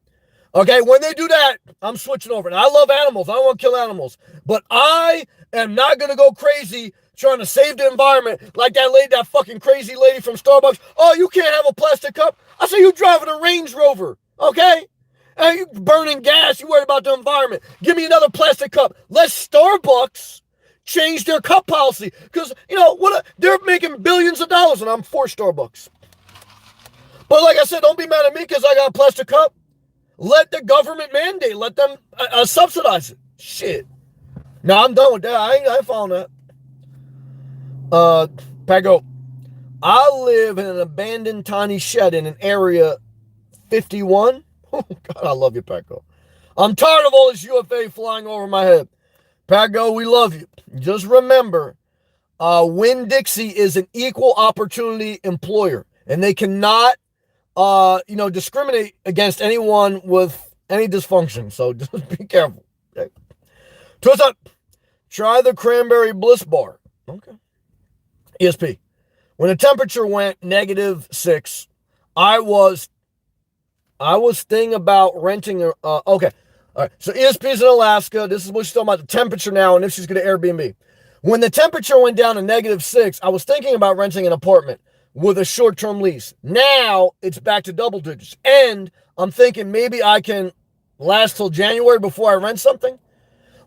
Okay, when they do that, I'm switching over. And I love animals. I don't want to kill animals. But I am not going to go crazy trying to save the environment like that fucking crazy lady from Starbucks. Oh, you can't have a plastic cup? I say you driving a Range Rover, okay? And you burning gas, you worried about the environment. Give me another plastic cup. Let Starbucks change their cup policy. Because, they're making billions of dollars and I'm for Starbucks. But like I said, don't be mad at me because I got a plastic cup. Let the government mandate. Let them subsidize it. Shit. No, I'm done with that. I ain't following that. Pago. I live in an abandoned tiny shed in an area 51. Oh, God, I love you, Paco. I'm tired of all this UFA flying over my head. Paco, we love you. Just remember, Winn-Dixie is an equal opportunity employer, and they cannot, discriminate against anyone with any dysfunction. So just be careful. Okay. Twist up. Try the cranberry bliss bar. Okay. ESP. When the temperature went -6, I was thinking about renting. Okay. All right. So ESP's in Alaska. This is what she's talking about, the temperature now, and if she's going to Airbnb. When the temperature went down to -6, I was thinking about renting an apartment with a short-term lease. Now it's back to double digits. And I'm thinking maybe I can last till January before I rent something.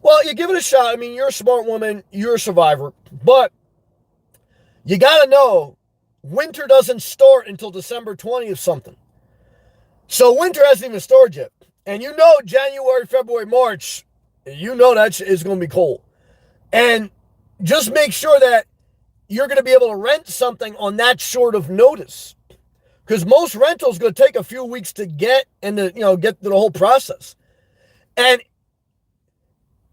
Well, you give it a shot. I mean, you're a smart woman. You're a survivor. But you got to know, winter doesn't start until December 20th something. So winter hasn't even started yet. And January, February, March, that is going to be cold. And just make sure that you're going to be able to rent something on that short of notice. Because most rentals going to take a few weeks to get through the whole process. And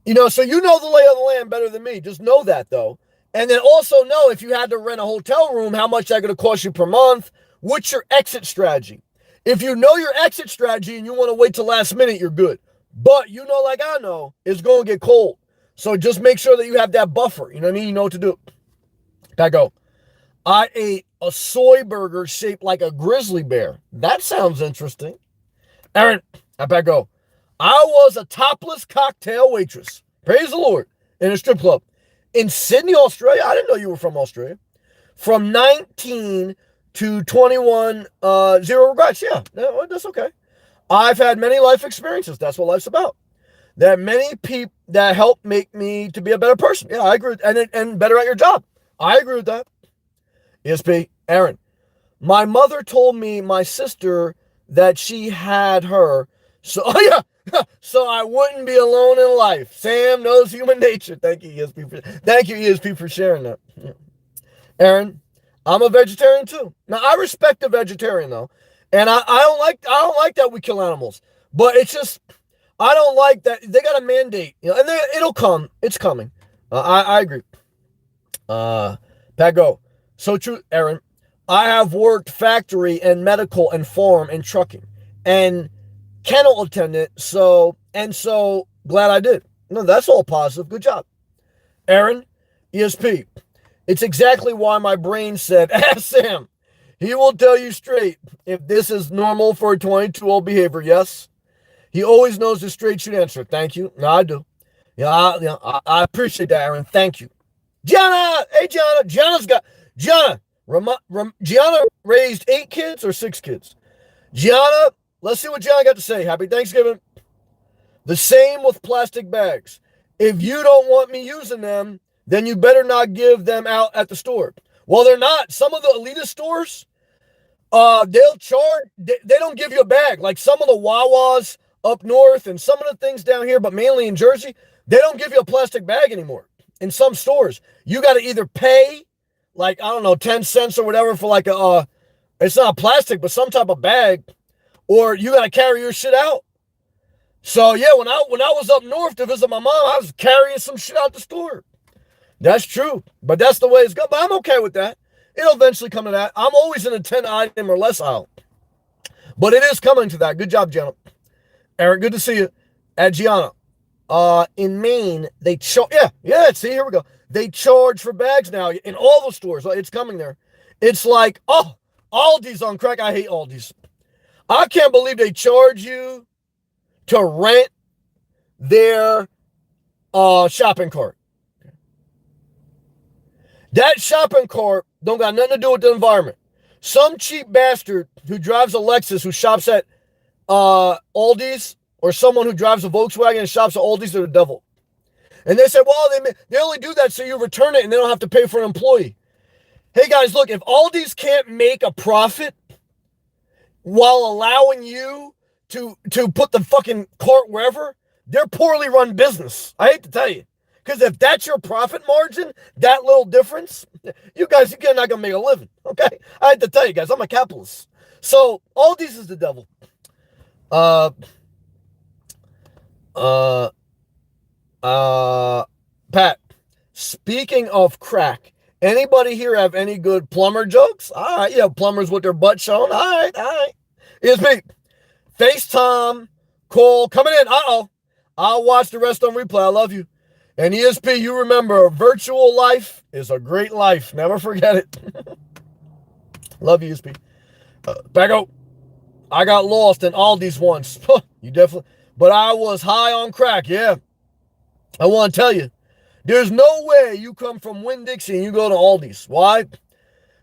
So you know the lay of the land better than me. Just know that, though. And then also know if you had to rent a hotel room, how much that's going to cost you per month. What's your exit strategy? If you know your exit strategy and you want to wait till last minute, you're good. But like I know, it's going to get cold. So just make sure that you have that buffer. You know what I mean? You know what to do. I go, I ate a soy burger shaped like a grizzly bear. That sounds interesting. Aaron, I go, I was a topless cocktail waitress. Praise the Lord. In a strip club. In Sydney, Australia. I didn't know you were from Australia. From 19 to 21, zero regrets. Yeah, that's okay. I've had many life experiences. That's what life's about. That many people that help make me to be a better person. Yeah, I agree. And better at your job. I agree with that. ESP, Aaron. My mother told me my sister that she had her. So, oh yeah, so I wouldn't be alone in life. Sam knows human nature. Thank you, ESP, for sharing that. Aaron, I'm a vegetarian too. Now I respect a vegetarian though, and I don't like that we kill animals. But it's just I don't like that they got a mandate, and it'll come. It's coming. I agree. Pago. So true, Aaron. I have worked factory and medical and farm and trucking and kennel attendant. So glad I did. No, that's all positive. Good job, Aaron. ESP. It's exactly why my brain said, ask Sam. He will tell you straight if this is normal for a 22-year-old behavior. Yes. He always knows the straight shoot answer. Thank you. No, I do. I appreciate that, Aaron. Thank you. Gianna! Hey, Gianna. Gianna raised 8 kids or 6 kids? Gianna, let's see what Gianna got to say. Happy Thanksgiving. The same with plastic bags. If you don't want me using them, then you better not give them out at the store. Well, they're not. Some of the elitist stores, they'll charge, they don't give you a bag. Like some of the Wawas up north and some of the things down here, but mainly in Jersey, they don't give you a plastic bag anymore. In some stores, you got to either pay, like, I don't know, 10 cents or whatever for like it's not plastic, but some type of bag, or you got to carry your shit out. So yeah, when I was up north to visit my mom, I was carrying some shit out the store. That's true, but that's the way it's going. But I'm okay with that. It'll eventually come to that. I'm always in a 10 item or less aisle, but it is coming to that. Good job, Gianna. Eric, good to see you. At Gianna, in Maine, they see, here we go. They charge for bags now in all the stores. It's coming there. It's like, Aldi's on crack. I hate Aldi's. I can't believe they charge you to rent their shopping cart. That shopping cart don't got nothing to do with the environment. Some cheap bastard who drives a Lexus who shops at Aldi's, or someone who drives a Volkswagen and shops at Aldi's, they're the devil. And they said, well, they only do that so you return it and they don't have to pay for an employee. Hey guys, look, if Aldi's can't make a profit while allowing you to put the fucking cart wherever, they're poorly run business. I hate to tell you. Because if that's your profit margin, that little difference, you're not going to make a living, okay? I hate to tell you guys, I'm a capitalist. So, Aldi's is the devil. Pat, speaking of crack, anybody here have any good plumber jokes? All right, yeah, plumbers with their butt shown. All right. Here's me. FaceTime, call, coming in. I'll watch the rest on replay. I love you. And ESP, you remember, a virtual life is a great life. Never forget it. Love you, ESP. Back up. I got lost in Aldi's once. You definitely. But I was high on crack, yeah. I want to tell you, there's no way you come from Winn-Dixie and you go to Aldi's. Why?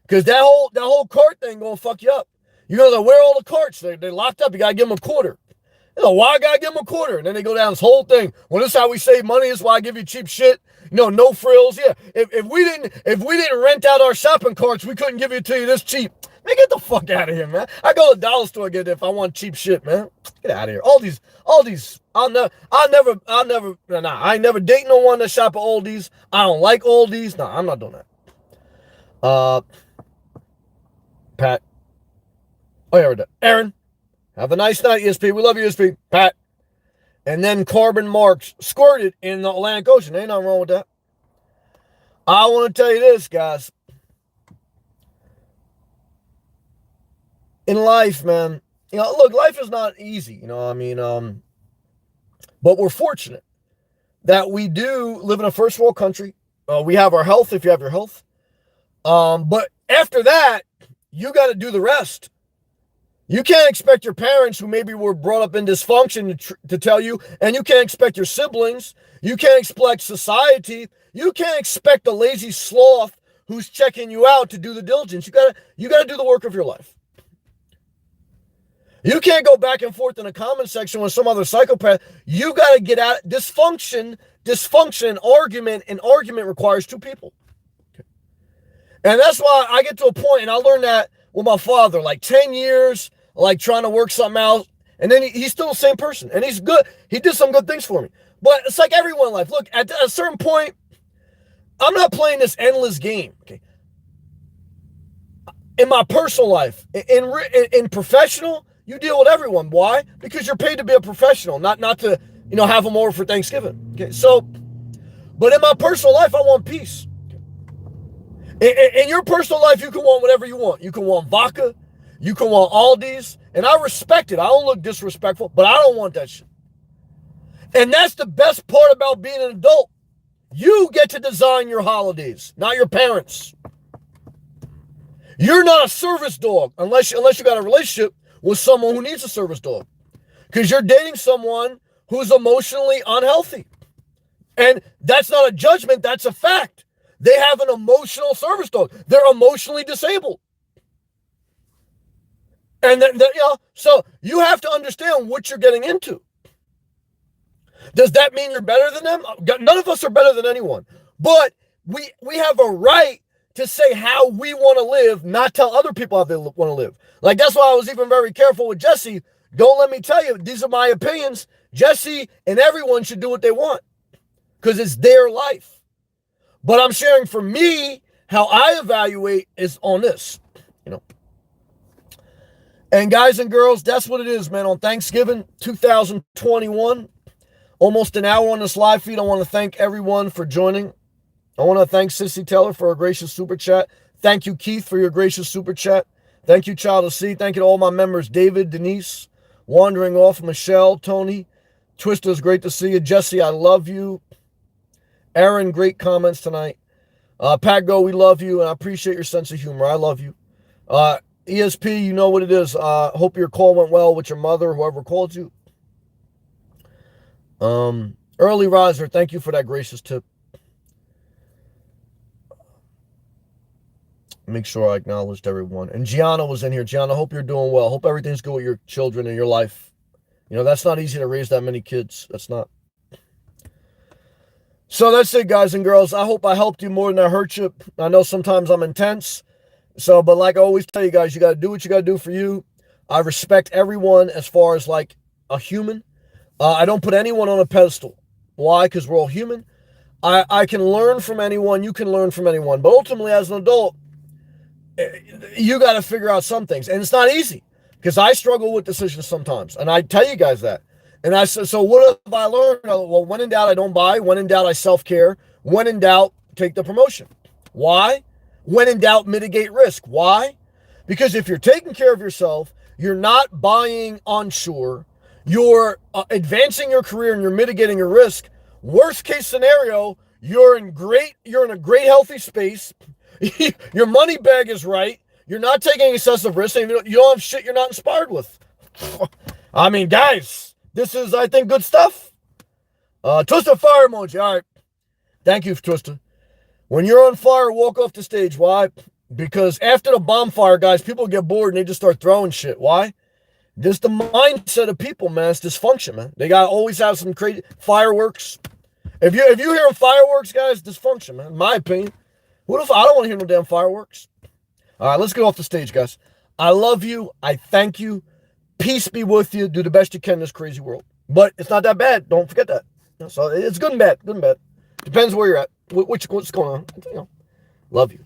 Because that whole cart thing gonna fuck you up. You're gonna where are all the carts? They're locked up. You gotta give them a quarter. Why I gotta give them a quarter? And then they go down this whole thing. Well, this is how we save money. This is why I give you cheap shit. No frills. Yeah. If we didn't rent out our shopping carts, we couldn't give it to you this cheap. Man, get the fuck out of here, man. I go to the dollar store get it if I want cheap shit, man. Get out of here. Aldi's. I ain't never date no one that shop at Aldi's. I don't like Aldi's. No, I'm not doing that. Pat. Oh, yeah, we're done. Aaron. Have a nice night, ESP. We love you, ESP. Pat. and then carbon marks squirted in the Atlantic Ocean. Ain't nothing wrong with that. I want to tell you this, guys. In life, man, look, life is not easy, but we're fortunate that we do live in a first world country. We have our health if you have your health. But after that, you got to do the rest. You can't expect your parents who maybe were brought up in dysfunction to tell you, and you can't expect your siblings. You can't expect society. You can't expect the lazy sloth who's checking you out to do the diligence. You gotta do the work of your life. You can't go back and forth in a comment section with some other psychopath. You got to get out. Dysfunction, an argument requires two people. Okay. And that's why I get to a point, and I learned that with my father, like 10 years, like trying to work something out. And then he's still the same person, and he's good. He did some good things for me. But it's like everyone in life. Look, at a certain point, I'm not playing this endless game. Okay. In my personal life, in professional, you deal with everyone. Why? Because you're paid to be a professional, not to, have them over for Thanksgiving. Okay, so, but in my personal life, I want peace. In your personal life, you can want whatever you want. You can want vodka, you can want Aldi's, and I respect it. I don't look disrespectful, but I don't want that shit. And that's the best part about being an adult. You get to design your holidays, not your parents. You're not a service dog unless you got a relationship with someone who needs a service dog, because you're dating someone who's emotionally unhealthy. And that's not a judgment, that's a fact. They have an emotional service dog. They're emotionally disabled. And so you have to understand what you're getting into. Does that mean you're better than them? None of us are better than anyone. But we have a right to say how we want to live, not tell other people how they want to live. Like, that's why I was even very careful with Jesse. Don't let me tell you, these are my opinions. Jesse and everyone should do what they want because it's their life. But I'm sharing for me how I evaluate is on this, And guys and girls, that's what it is, man. On Thanksgiving 2021, almost an hour on this live feed. I want to thank everyone for joining. I want to thank Sissy Taylor for a gracious super chat. Thank you, Keith, for your gracious super chat. Thank you, Child of Sea. Thank you to all my members, David, Denise, Wandering Off, Michelle, Tony. Twister, it's great to see you. Jesse, I love you. Aaron, great comments tonight. Pat Go, we love you, and I appreciate your sense of humor. I love you. ESP, you know what it is. Hope your call went well with your mother, whoever called you. Early Riser, thank you for that gracious tip. Make sure I acknowledged everyone. And Gianna was in here. Gianna, hope you're doing well. Hope everything's good with your children and your life. That's not easy to raise that many kids. That's not. So that's it, guys and girls. I hope I helped you more than I hurt you. I know sometimes I'm intense. But like I always tell you guys, you got to do what you got to do for you. I respect everyone as far as like a human. I don't put anyone on a pedestal. Why? Because we're all human. I can learn from anyone. You can learn from anyone. But ultimately, as an adult, you got to figure out some things. And it's not easy because I struggle with decisions sometimes. And I tell you guys that. And I said, so what have I learned? Well, when in doubt, I don't buy. When in doubt, I self-care. When in doubt, take the promotion. Why? When in doubt, mitigate risk. Why? Because if you're taking care of yourself, you're not buying onshore, you're advancing your career and you're mitigating your risk. Worst case scenario, you're in a great healthy space. Your money bag is right. You're not taking excessive risks. And you don't have shit you're not inspired with. I mean, guys, this is, I think, good stuff. Twister fire emoji. All right. Thank you, Twister. When you're on fire, walk off the stage. Why? Because after the bonfire, guys, people get bored and they just start throwing shit. Why? Just the mindset of people, man. It's dysfunction, man. They got to always have some crazy fireworks. If you hear fireworks, guys, dysfunction, man. In my opinion. What if I don't want to hear no damn fireworks? All right, let's get off the stage, guys. I love you. I thank you. Peace be with you. Do the best you can in this crazy world. But it's not that bad. Don't forget that. So it's good and bad. Good and bad. Depends where you're at. What's going on. Love you.